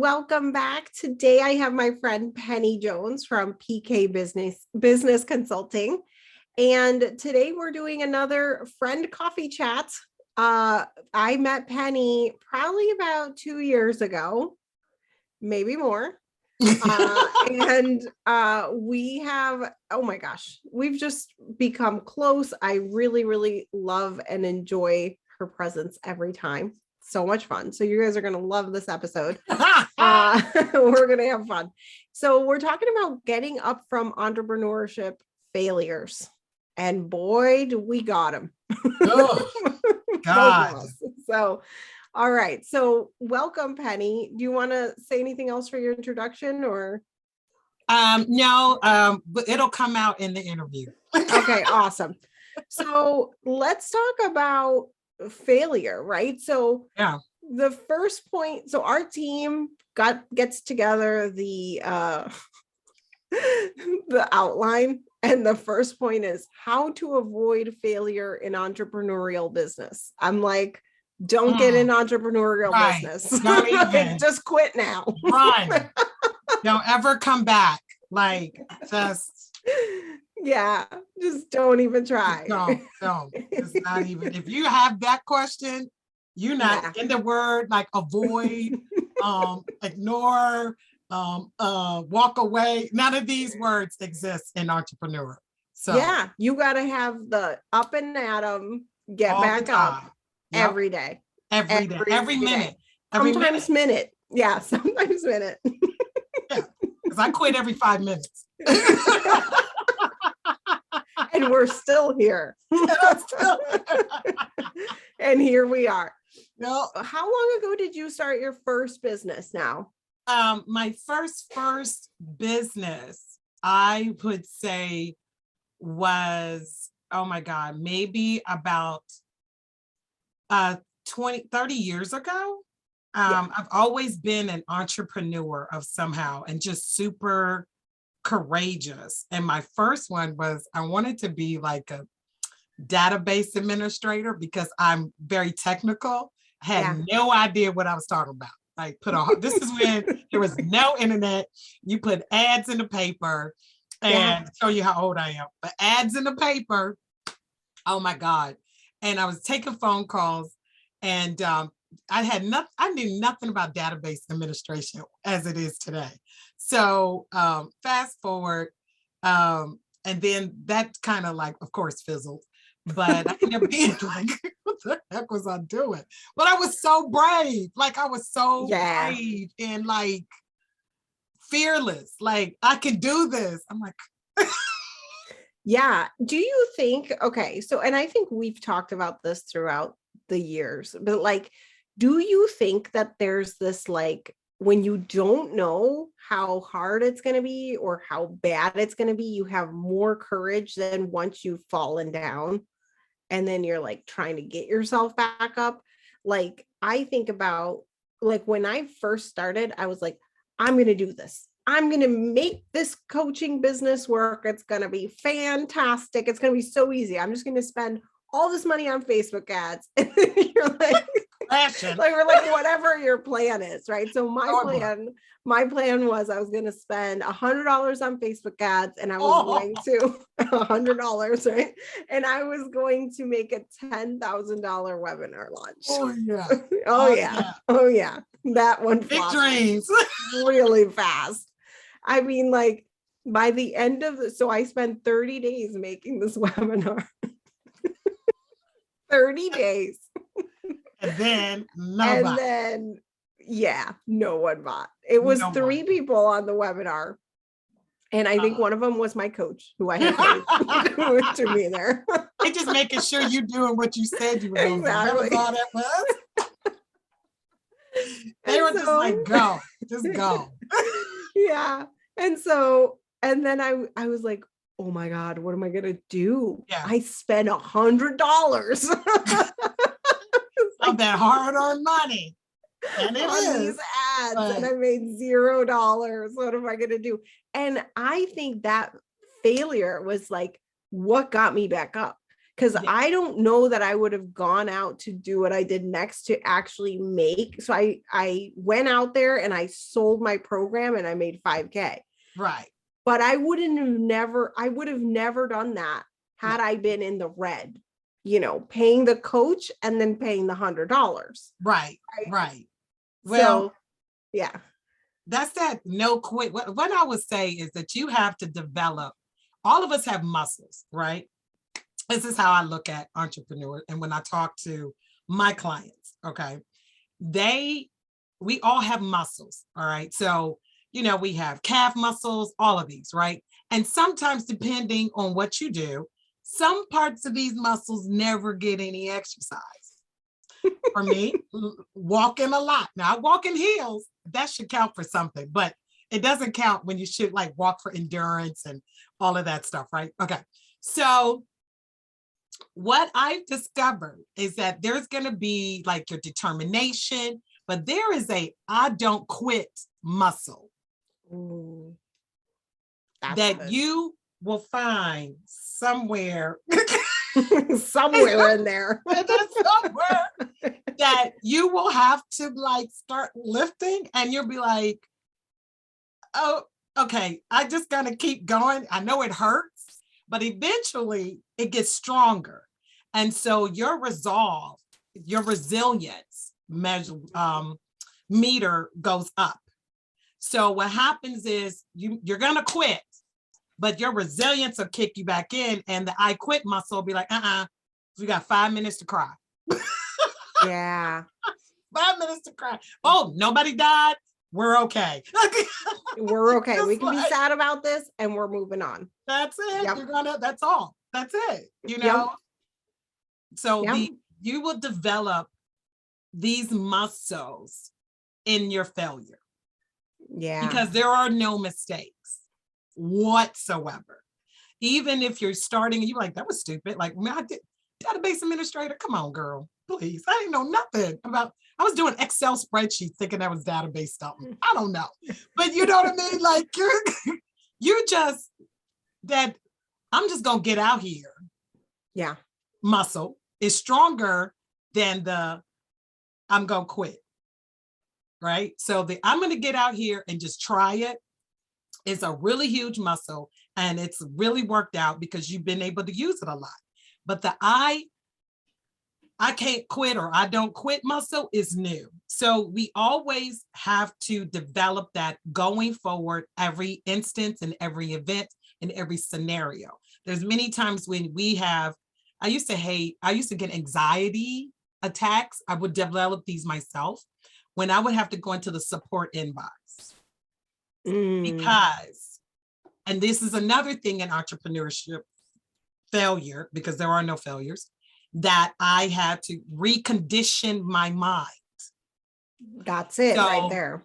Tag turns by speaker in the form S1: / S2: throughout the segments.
S1: welcome back. Today I have my friend Penny Jones from PK Business Consulting. And today we're doing another friend coffee chat. I met Penny probably about 2 years ago, maybe more. We have, oh my gosh, we've just become close. I really, really love and enjoy her presence every time. So much fun. So you guys are going to love this episode. We're going to have fun. So we're talking about getting up from entrepreneurship failures. And boy, do we got them.
S2: Oh, God.
S1: So, all right. So welcome, Penny. Do you want to say anything else for your introduction or?
S2: No, but it'll come out in the interview.
S1: Okay, awesome. So let's talk about failure, right? So
S2: yeah,
S1: the first point, so our team gets together the outline, and the first point is how to avoid failure in entrepreneurial business. I'm like, don't get in entrepreneurial business.
S2: Don't even.
S1: Just quit now.
S2: Run. Don't ever come back. Like, just
S1: just don't even try.
S2: Don't. It's not even. If you have that question, you're not in the word like avoid, ignore, walk away. None of these words exist in entrepreneur. So
S1: you got to have the up and at 'em, get back up every day, every minute, sometimes minute. Yeah, sometimes minute.
S2: Yeah, because I quit every 5 minutes.
S1: And we're still here. And here we are.
S2: No.
S1: How long ago did you start your first business now?
S2: My first business, I would say was, oh my God, maybe about 30 years ago. I've always been an entrepreneur of somehow and just super courageous. And my first one was I wanted to be like a database administrator because I'm very technical. I had no idea what I was talking about. Like this is when there was no internet. You put ads in the paper and show you how old I am. But ads in the paper, oh my God. And I was taking phone calls and I knew nothing about database administration as it is today. So fast forward, and then that kind of like, of course, fizzled. But I ended up being like, what the heck was I doing? But I was so brave. Like I was so brave and like fearless. Like I could do this. I'm like,
S1: yeah. Do you think, okay, so, and I think we've talked about this throughout the years, but like, do you think that there's this, like, when you don't know how hard it's going to be or how bad it's going to be, you have more courage than once you've fallen down and then you're like trying to get yourself back up? Like, I think about like when I first started, I was like, I'm going to do this. I'm going to make this coaching business work. It's going to be fantastic. It's going to be so easy. I'm just going to spend all this money on Facebook ads. And then you're like, whatever your plan is, right? So my plan was I was going to spend $100 on Facebook ads, and I was going to $100, right? And I was going to make a $10,000 webinar launch. Oh yeah, that one
S2: big dreams
S1: really fast. I mean, like by the end of so I spent 30 days making this webinar. 30 days.
S2: And then
S1: no one bought. It was 3 people on the webinar. And I think one of them was my coach who I had paid to be there.
S2: They just making sure you're doing what you said you were doing. Exactly. That was all that was. They were just like, go, just go.
S1: Yeah. And then I was like, oh my God, what am I going to do?
S2: Yeah.
S1: I spent $100.
S2: Of that hard-earned money. And it is.
S1: These ads, and I made $0. What am I going to do? And I think that failure was like what got me back up. because
S2: Yeah.
S1: I don't know that I would have gone out to do what I did next to actually make. So I went out there and I sold my program and I made 5K.
S2: Right.
S1: But I would have never done that had I been in the red, paying the coach and then paying the $100.
S2: Right. Right. Well,
S1: So yeah.
S2: that's that no quit. What I would say is that you have to develop, all of us have muscles, right? This is how I look at entrepreneurs. And when I talk to my clients, okay, we all have muscles. All right. So, we have calf muscles, all of these, right? And sometimes depending on what you do, some parts of these muscles never get any exercise. For me, walking a lot. Now I walk in heels, that should count for something, but it doesn't count when you should like walk for endurance and all of that stuff, right? Okay. So what I've discovered is that there's going to be like your determination, but there is a I don't quit muscle.
S1: Ooh,
S2: that
S1: good.
S2: You will find somewhere
S1: somewhere in there
S2: somewhere that you will have to like start lifting, and you'll be like, oh, okay, I just gotta keep going. I know it hurts, but eventually it gets stronger. And so your resolve, your resilience meter goes up. So what happens is you're gonna quit, but your resilience will kick you back in, and the I quit muscle will be like, we got 5 minutes to cry.
S1: Yeah.
S2: 5 minutes to cry. Oh, nobody died. We're okay.
S1: We're okay. We can
S2: like,
S1: be sad about this and we're moving on.
S2: That's it.
S1: Yep.
S2: That's all. That's it.
S1: Yep.
S2: So
S1: Yep.
S2: you will develop these muscles in your failure.
S1: Yeah.
S2: Because there are no mistakes whatsoever. Even if you're starting and you're like, that was stupid. Like, man, I did database administrator. Come on, girl, please. I didn't know nothing about, I was doing Excel spreadsheets thinking that was database stuff. I don't know. But you know what I mean? Like you're just that I'm just gonna get out here.
S1: Yeah.
S2: Muscle is stronger than the I'm gonna quit. Right? So I'm gonna get out here and just try it. It's a really huge muscle, and it's really worked out because you've been able to use it a lot. But the I can't quit or I don't quit muscle is new. So we always have to develop that going forward, every instance and every event and every scenario. There's many times when I used to get anxiety attacks. I would develop these myself when I would have to go into the support inbox. Because, and this is another thing in entrepreneurship failure, because there are no failures, that I had to recondition my mind.
S1: That's it right there.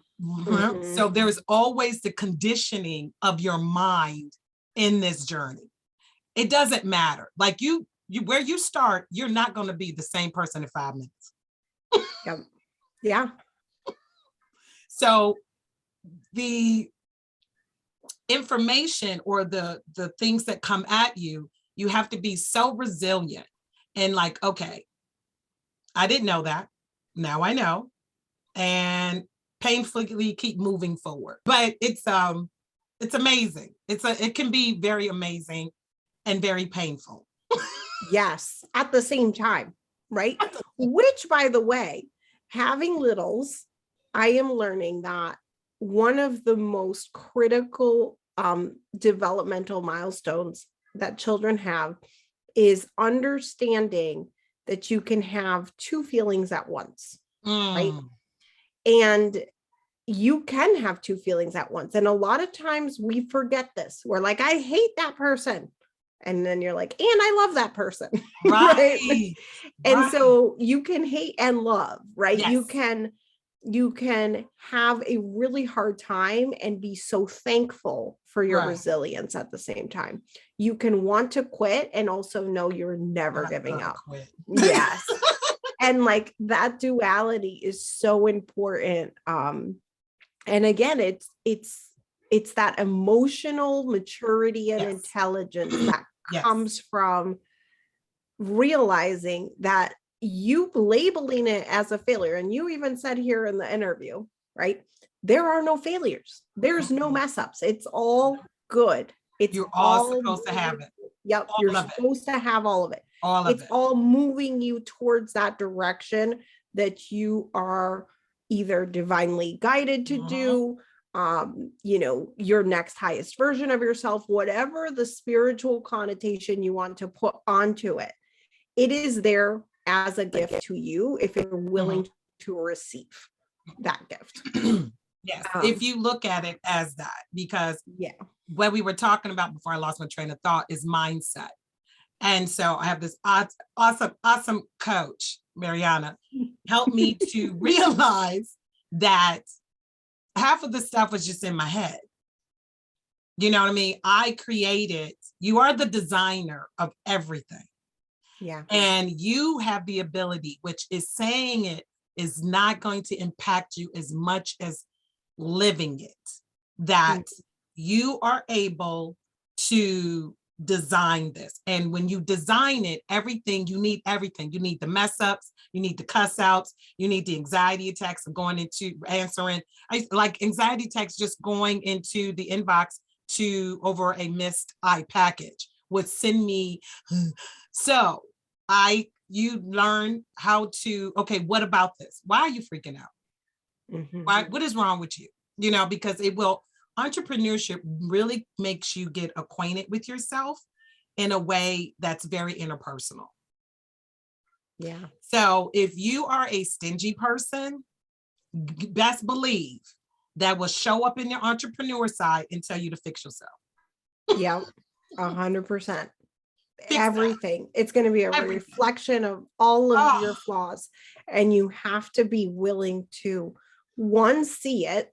S2: So there's always the conditioning of your mind in this journey. It doesn't matter. Like you where you start, you're not going to be the same person in 5 minutes.
S1: Yep. Yeah.
S2: So the information or the things that come at you, you have to be so resilient and like, okay, I didn't know that. Now I know. And painfully keep moving forward. But it's amazing. It can be very amazing and very painful.
S1: Yes, at the same time, right? Which, by the way, having littles, I am learning that one of the most critical developmental milestones that children have is understanding that you can have two feelings at once, right? And you can have two feelings at once. And a lot of times we forget this. We're like, I hate that person. And then you're like, and I love that person. Right? And so you can hate and love, right?
S2: Yes.
S1: You can have a really hard time and be so thankful for your resilience at the same time. You can want to quit and also know you're never giving up. Yes. And like that duality is so important. And again, it's that emotional maturity and intelligence that comes from realizing that you labeling it as a failure, and you even said here in the interview, right? There are no failures. There's no mess ups. It's all good. It's
S2: You're all supposed to have it.
S1: Yep.
S2: All
S1: You're
S2: of it.
S1: supposed to have all of it.
S2: All of
S1: It's
S2: it.
S1: all moving you towards that direction that you are either divinely guided to do, you know, your next highest version of yourself, whatever the spiritual connotation you want to put onto it. It is there as a gift to you if you're willing to receive that gift.
S2: Yes, if you look at it as that, because
S1: yeah,
S2: what we were talking about before I lost my train of thought is mindset. And so I have this awesome coach, Mariana, helped me to realize that half of the stuff was just in my head. You know what I mean? I created, you are the designer of everything.
S1: Yeah.
S2: And you have the ability, which is saying it is not going to impact you as much as living it, that you are able to design this. And when you design it, everything, you need everything. You need the mess ups, you need the cuss outs, you need the anxiety attacks of going into answering, like anxiety attacks just going into the inbox to over a missed eye package would send me. So you learn how to, okay, what about this? Why are you freaking out? Why, what is wrong with you? You know, because entrepreneurship really makes you get acquainted with yourself in a way that's very interpersonal.
S1: Yeah.
S2: So if you are a stingy person, best believe that will show up in your entrepreneur side and tell you to fix yourself.
S1: Yeah, 100%. Everything. It's going to be a reflection of all of your flaws. And you have to be willing to, one, see it,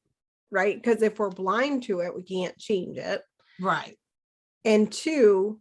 S1: right? Because if we're blind to it, we can't change it.
S2: Right.
S1: And two,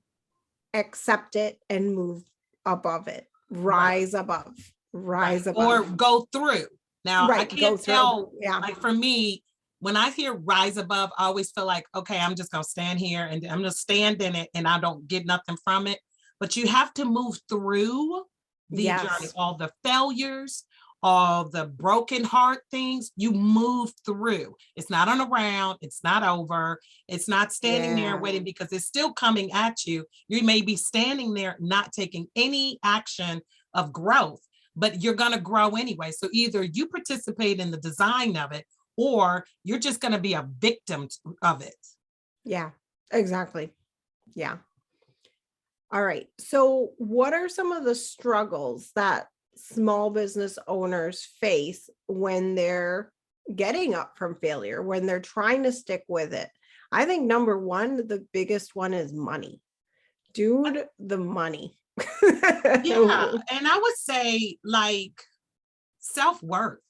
S1: accept it and move above it. Rise above.
S2: Or go through. Now, I can't tell,
S1: yeah.
S2: like for me, when I hear rise above, I always feel like, okay, I'm just going to stand here and I'm going to stand in it and I don't get nothing from it. But you have to move through the journey, all the failures, all the broken heart things, you move through. It's not on a round, it's not over, it's not standing there waiting because it's still coming at you. You may be standing there not taking any action of growth, but you're going to grow anyway. So either you participate in the design of it, or you're just going to be a victim of it.
S1: Yeah, exactly. Yeah. All right. So what are some of the struggles that small business owners face when they're getting up from failure, when they're trying to stick with it? I think number one, the biggest one is money. Dude, the money.
S2: Yeah. And I would say like self-worth.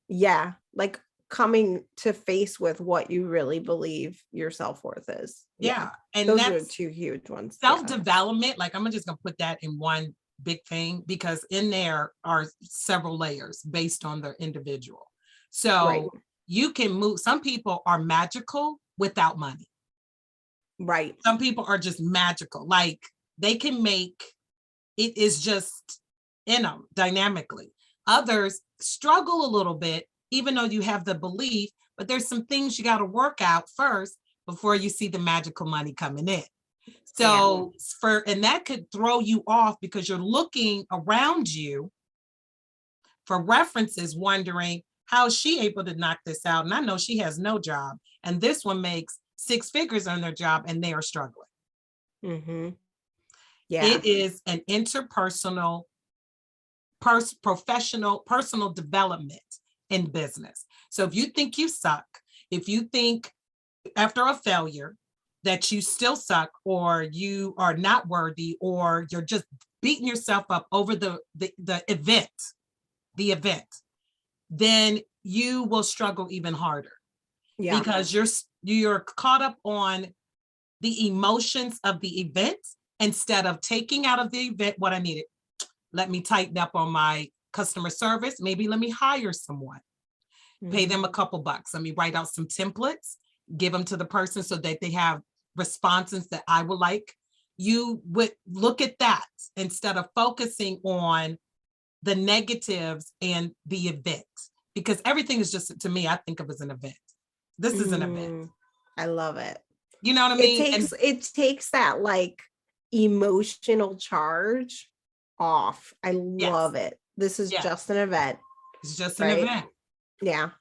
S1: Yeah. Like coming to face with what you really believe your self-worth is.
S2: Yeah. And
S1: those are two huge ones.
S2: Self-development, like I'm just gonna put that in one big thing because in there are several layers based on the individual. So you can move, some people are magical without money.
S1: Right.
S2: Some people are just magical. Like they can make, it is just in them dynamically. Others struggle a little bit, even though you have the belief, but there's some things you got to work out first before you see the magical money coming in. So and that could throw you off because you're looking around you for references, wondering how is she able to knock this out? And I know she has no job. And this one makes 6 figures on their job and they are struggling.
S1: Mm-hmm. Yeah.
S2: It is an interpersonal, professional, personal development in business. So if you think you suck, if you think after a failure that you still suck or you are not worthy or you're just beating yourself up over the event, then you will struggle even harder. Yeah. Because you're caught up on the emotions of the event instead of taking out of the event what I needed. Let me tighten up on my customer service. Maybe let me hire someone, pay them a couple bucks. Let me write out some templates, give them to the person so that they have responses that I would like. you would look at that instead of focusing on the negatives and the event, because everything is just, to me, I think of as an event. This is an event.
S1: I love it.
S2: You know what I mean?
S1: It takes that like emotional charge off. I love it. This is just an event.
S2: It's just an event.
S1: Yeah.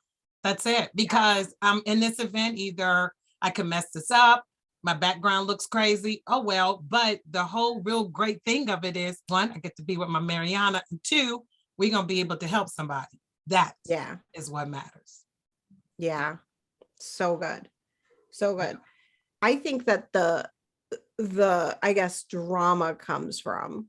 S2: That's it. Because I'm in this event, either I can mess this up, my background looks crazy. Oh, well, but the whole real great thing of it is, one, I get to be with my Mariana, and two, we're going to be able to help somebody. That is what matters.
S1: Yeah. So good. So good. Yeah. I think that the I guess drama comes from,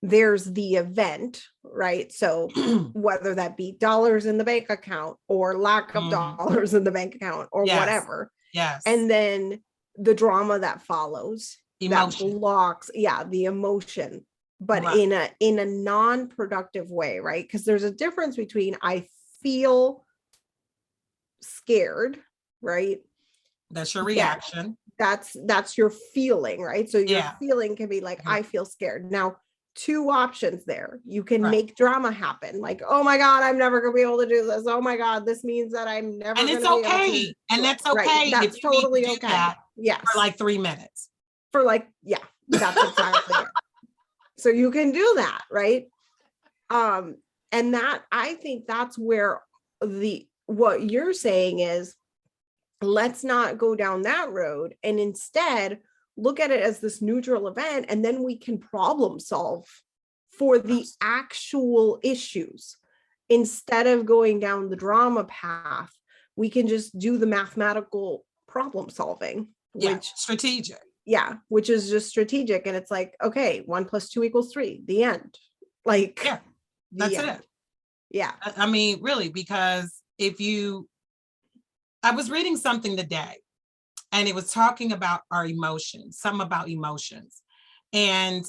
S1: there's the event, right? So whether that be dollars in the bank account or lack of dollars in the bank account or whatever.
S2: Yes.
S1: And then the drama that follows,
S2: emotion.
S1: That blocks, the emotion, but in a non-productive way, right? Because there's a difference between I feel scared, right?
S2: That's your reaction.
S1: That's your feeling, right? So your feeling can be like, I feel scared. Now, two options there. You can make drama happen. Like, oh my God, I'm never gonna be able to do this. Oh my God, this means that I'm never
S2: and
S1: gonna
S2: it's
S1: be
S2: okay.
S1: able to.
S2: And that's okay.
S1: Right. That's totally okay. Yes.
S2: For like 3 minutes.
S1: For like, that's exactly it. So you can do that, right? And that, I think that's where what you're saying is, let's not go down that road, and instead look at it as this neutral event, and then we can problem solve for the actual issues. Instead of going down the drama path, we can just do the mathematical problem solving, which
S2: strategic.
S1: Which is just strategic. And it's like, okay, 1 + 2 = 3, the end. Like,
S2: that's it.
S1: Yeah.
S2: I mean, really, because I was reading something today, and it was talking about our emotions, something about emotions. And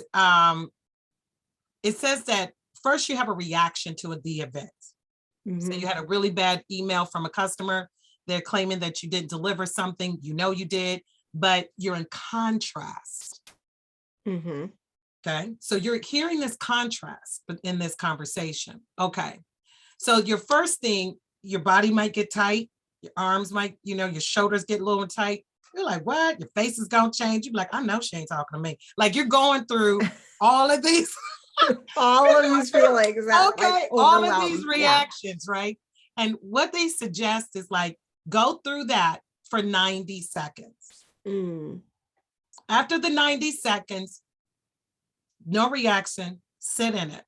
S2: it says that first you have a reaction to the event. So you had a really bad email from a customer. They're claiming that you didn't deliver something. You know you did, but you're in contrast. Okay. So you're hearing this contrast in this conversation. Okay. So your first thing, your body might get tight. Your arms might, your shoulders get a little tight. You're like, what? Your face is going to change. You're like, I know she ain't talking to me. Like, you're going through all of these.
S1: all of these feelings.
S2: Okay. All of these reactions, right? And what they suggest is like, go through that for 90 seconds. After the 90 seconds, no reaction, sit in it.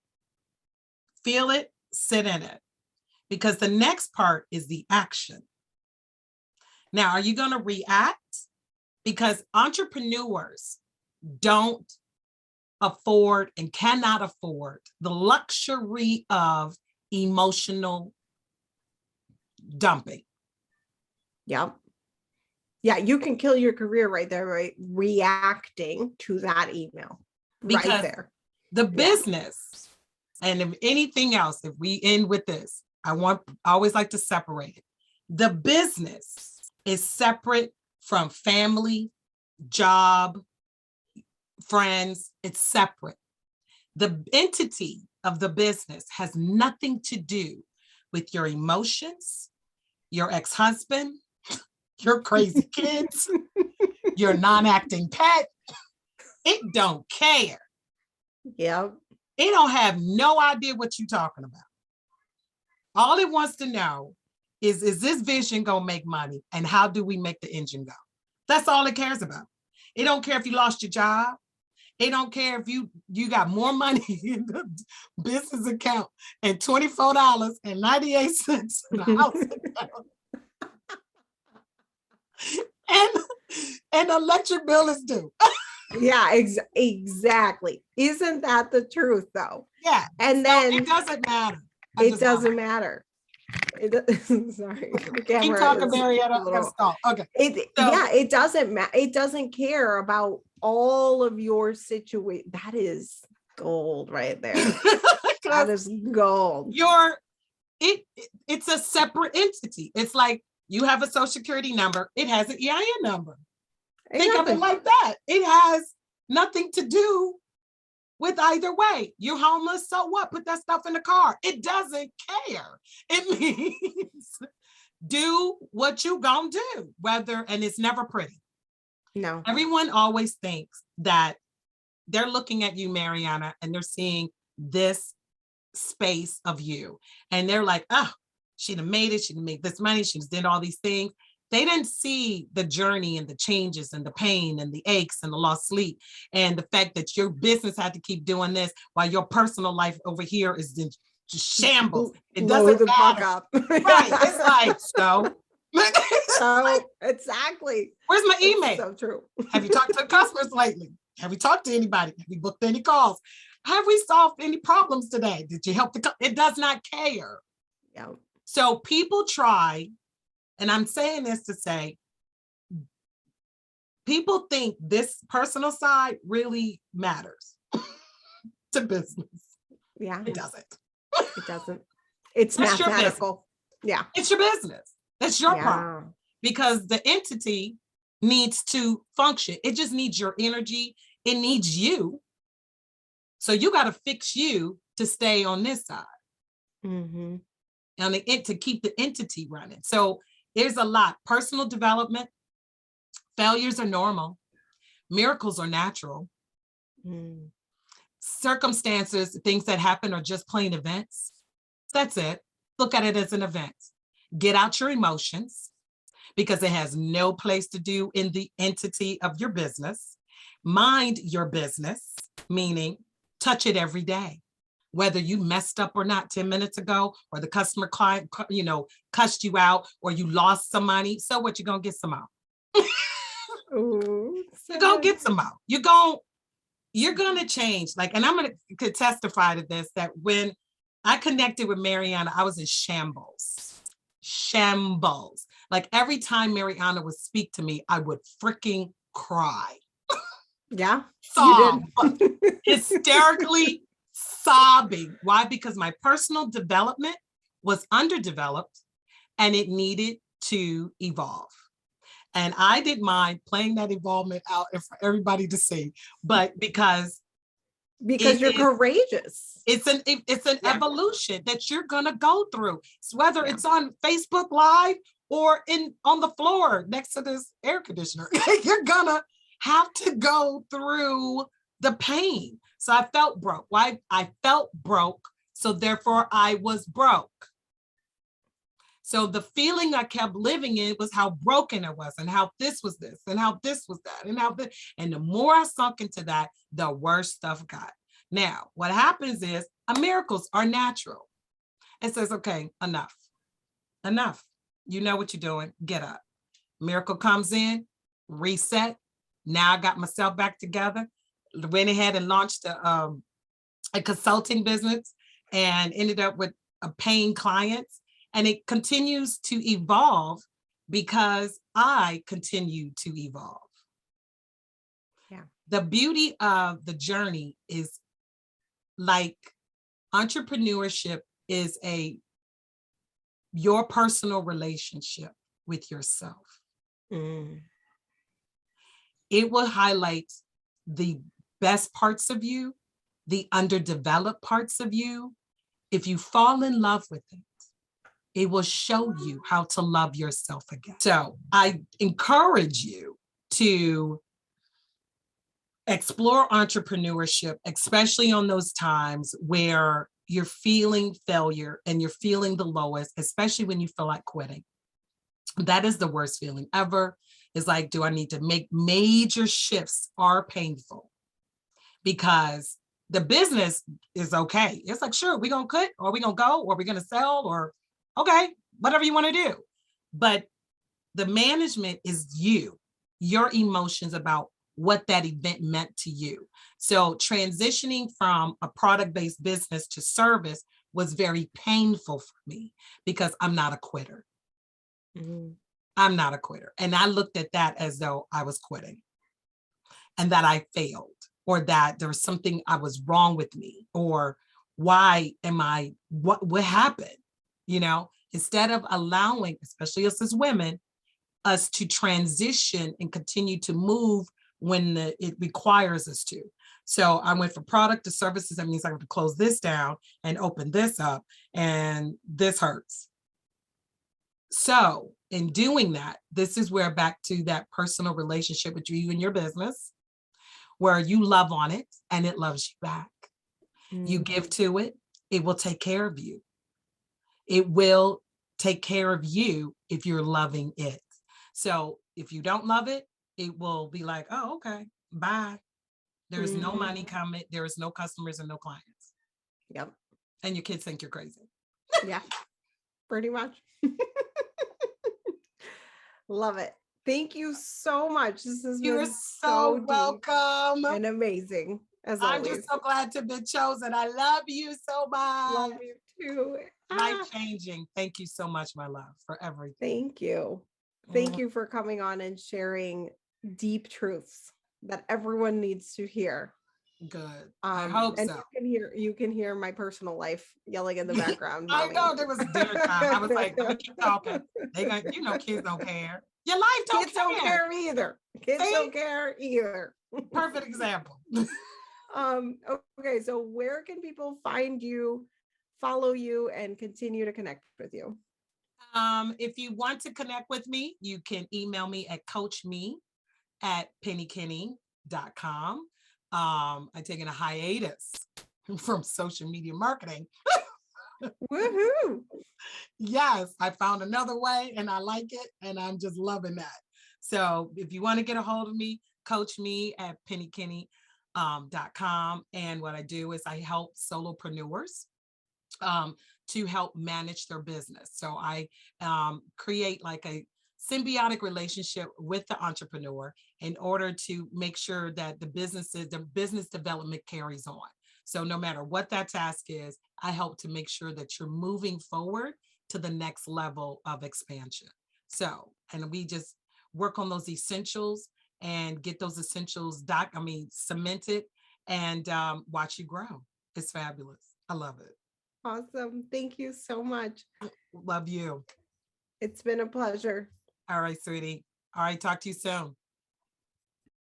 S2: Feel it, sit in it. Because the next part is the action. Now, are you going to react? Because entrepreneurs don't afford and cannot afford the luxury of emotional dumping.
S1: Yep. Yeah, you can kill your career right there, right? Reacting to that email.
S2: Because
S1: right there.
S2: The business, and if anything else, if we end with this, I always like to separate it. The business is separate from family, job, friends. It's separate. The entity of the business has nothing to do with your emotions, your ex-husband, your crazy kids, your non-acting pet. It don't care.
S1: Yeah.
S2: It don't have no idea what you're talking about. All it wants to know is this vision going to make money, and how do we make the engine go? That's all it cares about. It don't care if you lost your job. It don't care if you got more money in the business account and $24.98 in the house account. And the electric bill is due.
S1: Yeah, exactly. Isn't that the truth, though?
S2: Yeah.
S1: And then
S2: it doesn't matter.
S1: It doesn't matter. Sorry.
S2: Keep talking, Marietta. Okay.
S1: It doesn't matter. It doesn't care about all of your situation. That is gold right there. That is gold.
S2: It's a separate entity. It's like you have a social security number. It has an EIN number. Think of it like that. It has nothing to do with either way. You're homeless, so what? Put that stuff in the car. It doesn't care. It means do what you gonna do, and it's never pretty.
S1: No.
S2: Everyone always thinks that they're looking at you, Mariana, and they're seeing this space of you. And they're like, oh, she done made it. She done made this money. She's did all these things. They didn't see the journey and the changes and the pain and the aches and the lost sleep and the fact that your business had to keep doing this while your personal life over here is in shambles. It doesn't
S1: the
S2: matter.
S1: fuck up.
S2: Right. It's like, so.
S1: Exactly.
S2: Where's my email?
S1: It's so true.
S2: Have you talked to customers lately? Have you talked to anybody? Have you booked any calls? Have we solved any problems today? Did you help it does not care.
S1: Yeah.
S2: So people try, and I'm saying this to say, people think this personal side really matters to business.
S1: Yeah.
S2: It doesn't.
S1: It doesn't. It's
S2: That's
S1: mathematical. Yeah.
S2: It's your business. That's your problem. Because the entity needs to function. It just needs your energy. It needs you. So you got to fix you to stay on this side.
S1: Mm-hmm.
S2: And to keep the entity running. So there's a lot. Personal development, failures are normal. Miracles are natural.
S1: Mm.
S2: Circumstances, things that happen are just plain events. That's it. Look at it as an event. Get out your emotions because it has no place to do in the entity of your business. Mind your business, meaning touch it every day. Whether you messed up or not 10 minutes ago, or the customer client, cussed you out, or you lost some money. So what, you're going to get some out.
S1: Ooh,
S2: You're going to get some out. You're going to change. And I'm going to testify to this, that when I connected with Mariana, I was in shambles. Like every time Mariana would speak to me, I would freaking cry.
S1: Yeah.
S2: Hysterically sobbing. Why? Because my personal development was underdeveloped and it needed to evolve. And I didn't mind playing that evolvement out for everybody to see, but because
S1: you're courageous.
S2: It's an evolution that you're gonna go through. So whether it's on Facebook Live or on the floor next to this air conditioner, you're gonna have to go through the pain. So I felt broke. Why? I felt broke. So therefore I was broke. So the feeling I kept living in was how broken I was and how this was this and how this was that and how this. And the more I sunk into that, the worse stuff got. Now, what happens is miracles are natural. It says, okay, enough. You know what you're doing. Get up. Miracle comes in, reset. Now I got myself back together. Went ahead and launched a consulting business and ended up with paying clients. And it continues to evolve because I continue to evolve.
S1: Yeah.
S2: The beauty of the journey is like entrepreneurship is your personal relationship with yourself.
S1: Mm.
S2: It will highlight the best parts of you, the underdeveloped parts of you. If you fall in love with it, it will show you how to love yourself again. So I encourage you to explore entrepreneurship, especially on those times where you're feeling failure and you're feeling the lowest, especially when you feel like quitting. That is the worst feeling ever. It's like, do I need to make major shifts? Are painful because the business is okay. It's like, sure, we're going to quit or we're going to go or we're going to sell or okay, whatever you want to do. But the management is your emotions about what that event meant to you. So transitioning from a product-based business to service was very painful for me because I'm not a quitter. Mm-hmm. I'm not a quitter. And I looked at that as though I was quitting and that I failed or that there was something I was wrong with me or why am I, what happened? Instead of allowing, especially us as women, us to transition and continue to move when it requires us to. So I went from product to services. That means I have to close this down and open this up, and this hurts. So in doing that, this is where back to that personal relationship with you and your business, where you love on it and it loves you back. You give to it, it will take care of you. It will take care of you if you're loving it. So if you don't love it, it will be like, oh, okay, bye. There's no money coming. There is no customers and no clients.
S1: Yep.
S2: And your kids think you're crazy.
S1: Yeah, pretty much. Love it. Thank you so much. This has
S2: You're
S1: been
S2: so
S1: deep
S2: welcome.
S1: and amazing, as
S2: I'm
S1: always.
S2: just so glad to be chosen. I love you so much.
S1: Love you too.
S2: Life changing. Thank you so much, my love, for everything.
S1: Thank you. Thank you for coming on and sharing deep truths that everyone needs to hear.
S2: Good. I hope
S1: and
S2: so.
S1: You can hear my personal life yelling in the background.
S2: I know there was dinner time. I was like, let me keep talking. They got, kids don't care. Your life don't
S1: Kids don't care either. Kids don't care either.
S2: Perfect example.
S1: Okay, so where can people find you, follow you, and continue to connect with you?
S2: If you want to connect with me, you can email me at coachme@pennykinney.com. I'm taking a hiatus from social media marketing.
S1: Woohoo!
S2: Yes, I found another way and I like it, and I'm just loving that. So if you want to get a hold of me, coach me at pennykinney.com. And what I do is I help solopreneurs to help manage their business. So I create like a symbiotic relationship with the entrepreneur in order to make sure that the business development carries on. So no matter what that task is, I help to make sure that you're moving forward to the next level of expansion. So, and we just work on those essentials and get those essentials cemented and watch you grow. It's fabulous. I love it.
S1: Awesome. Thank you so much.
S2: Love you.
S1: It's been a pleasure.
S2: All right, sweetie. All right, talk to you soon.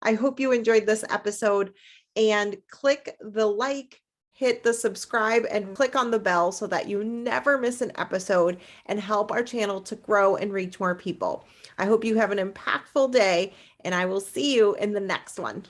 S1: I hope you enjoyed this episode, and click the like, hit the subscribe, and click on the bell so that you never miss an episode and help our channel to grow and reach more people. I hope you have an impactful day, and I will see you in the next one.